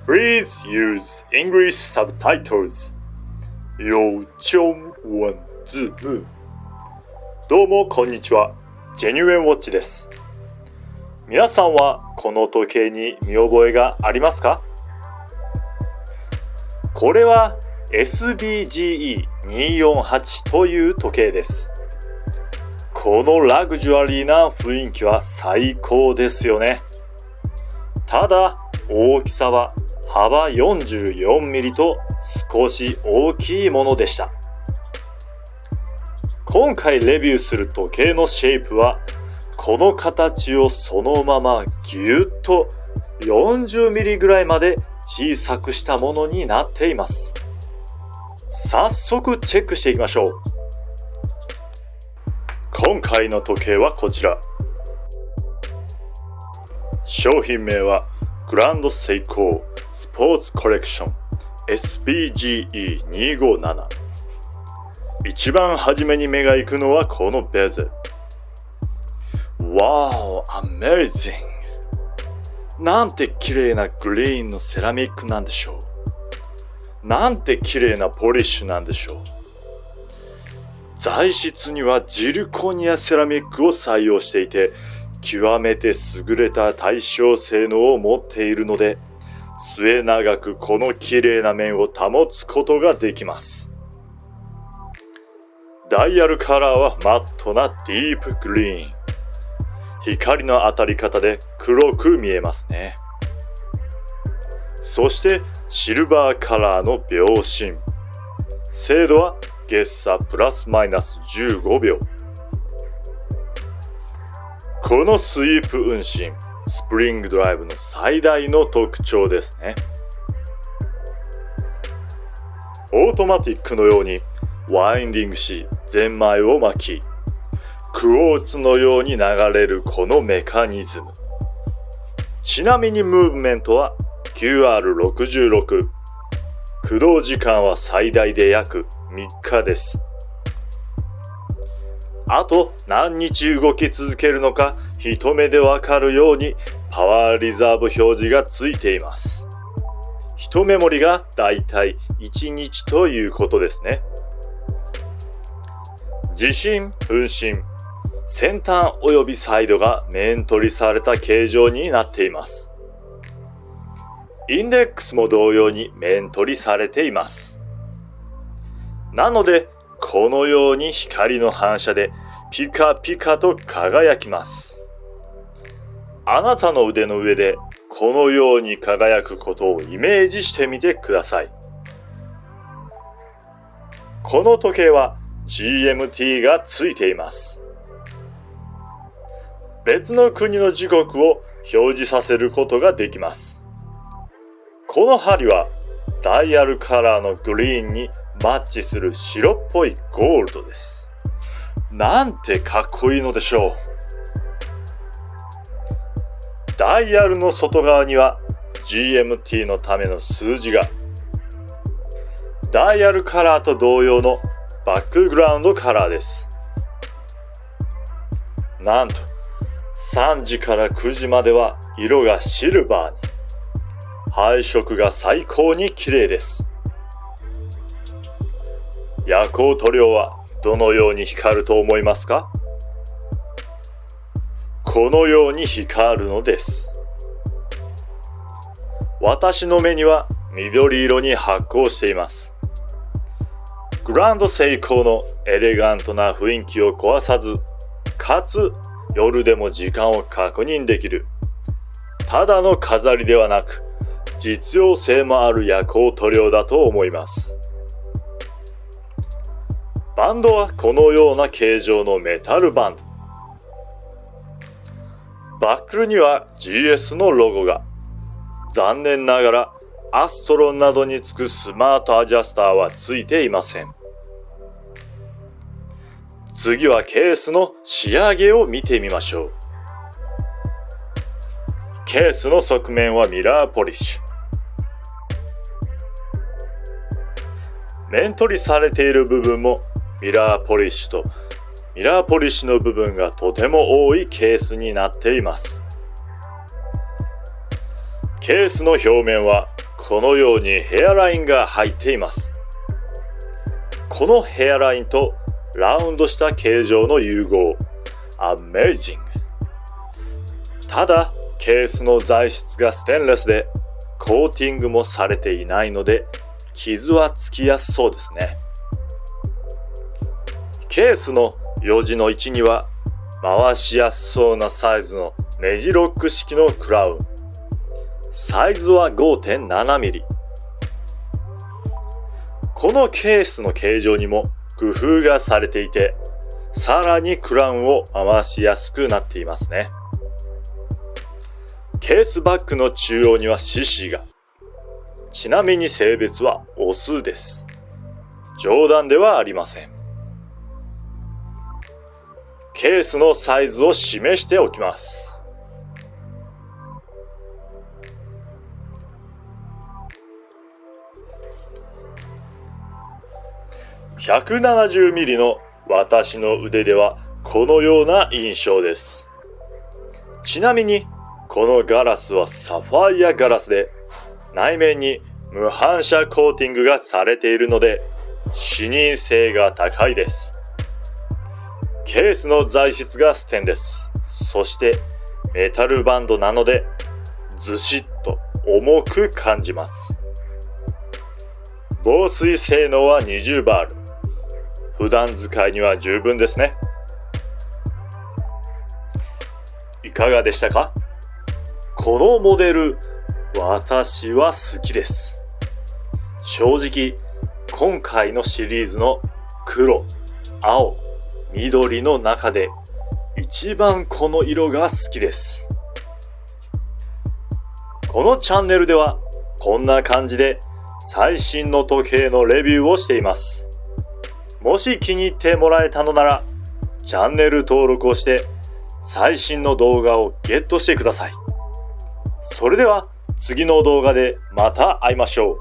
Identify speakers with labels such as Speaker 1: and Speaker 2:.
Speaker 1: Please use English subtitles. 有中文字幕。どうもこんにちは。ジェニュエンウォッチです。皆さんはこの時計に見覚えがありますか？これは SBGE248 という時計です。このラグジュアリーな雰囲気は最高ですよね。ただ大きさは幅 44mm と少し大きいものでした。今回レビューする時計のシェイプはこの形をそのままぎゅっと 40mm ぐらいまで小さくしたものになっています。早速チェックしていきましょう。今回の時計はこちら。商品名はグランドセイコースポーツコレクション SBGE257。一番初めに目が行くのはこのベゼル。Wow, amazing! なんて綺麗なグリーンのセラミックなんでしょう。なんて綺麗なポリッシュなんでしょう。材質にはジルコニアセラミックを採用していて、極めて優れた耐衝性能を持っているので、末永くこの綺麗な面を保つことができます。ダイヤルカラーはマットなディープグリーン。光の当たり方で黒く見えますね。そしてシルバーカラーの秒針。精度は月差プラスマイナス15秒。このスイープ運針、スプリングドライブの最大の特徴ですね。オートマティックのようにワインディングし、ゼンマイを巻き、クォーツのように流れるこのメカニズム。ちなみにムーブメントは QR66。駆動時間は最大で約3日です。あと何日動き続けるのか一目でわかるようにパワーリザーブ表示がついています。一メモリがだいたい1日ということですね。自針、分針、先端およびサイドが面取りされた形状になっています。インデックスも同様に面取りされています。なので、このように光の反射でピカピカと輝きます。あなたの腕の上でこのように輝くことをイメージしてみてください。この時計は GMT がついています。別の国の時刻を表示させることができます。この針はダイヤルカラーのグリーンにマッチする白っぽいゴールドです。なんてかっこいいのでしょう。ダイヤルの外側には GMT のための数字が。ダイヤルカラーと同様のバックグラウンドカラーです。なんと3時から9時までは色がシルバーに。配色が最高に綺麗です。夜光塗料はどのように光ると思いますか？このように光るのです。私の目には緑色に発光しています。グランドセイコーのエレガントな雰囲気を壊さず、かつ夜でも時間を確認できる。ただの飾りではなく、実用性もある夜光塗料だと思います。バンドはこのような形状のメタルバンド。バックルには GS のロゴが。残念ながらアストロンなどにつくスマートアジャスターはついていません。次はケースの仕上げを見てみましょう。ケースの側面はミラーポリッシュ。面取りされている部分もミラーポリッシュとミラーポリッシュの部分がとても多いケースになっています。ケースの表面はこのようにヘアラインが入っています。このヘアラインとラウンドした形状の融合、Amazing。ただ、ケースの材質がステンレスでコーティングもされていないので傷はつきやすそうですね。ケースの4時の位置には回しやすそうなサイズのネジロック式のクラウン。サイズは 5.7mm。このケースの形状にも工夫がされていて、さらにクラウンを回しやすくなっていますね。ケースバッグの中央には獅子が。ちなみに性別はオスです。冗談ではありません。ケースのサイズを示しておきます。170mm の私の腕ではこのような印象です。ちなみにこのガラスはサファイアガラスで内面に無反射コーティングがされているので視認性が高いです。ケースの材質がステンレス、そしてメタルバンドなのでずしっと重く感じます。防水性能は20バール。普段使いには十分ですね。いかがでしたか？このモデル、私は好きです。正直、今回のシリーズの黒、青、緑の中で一番この色が好きです。このチャンネルではこんな感じで最新の時計のレビューをしています。もし気に入ってもらえたのならチャンネル登録をして最新の動画をゲットしてください。それでは次の動画でまた会いましょう。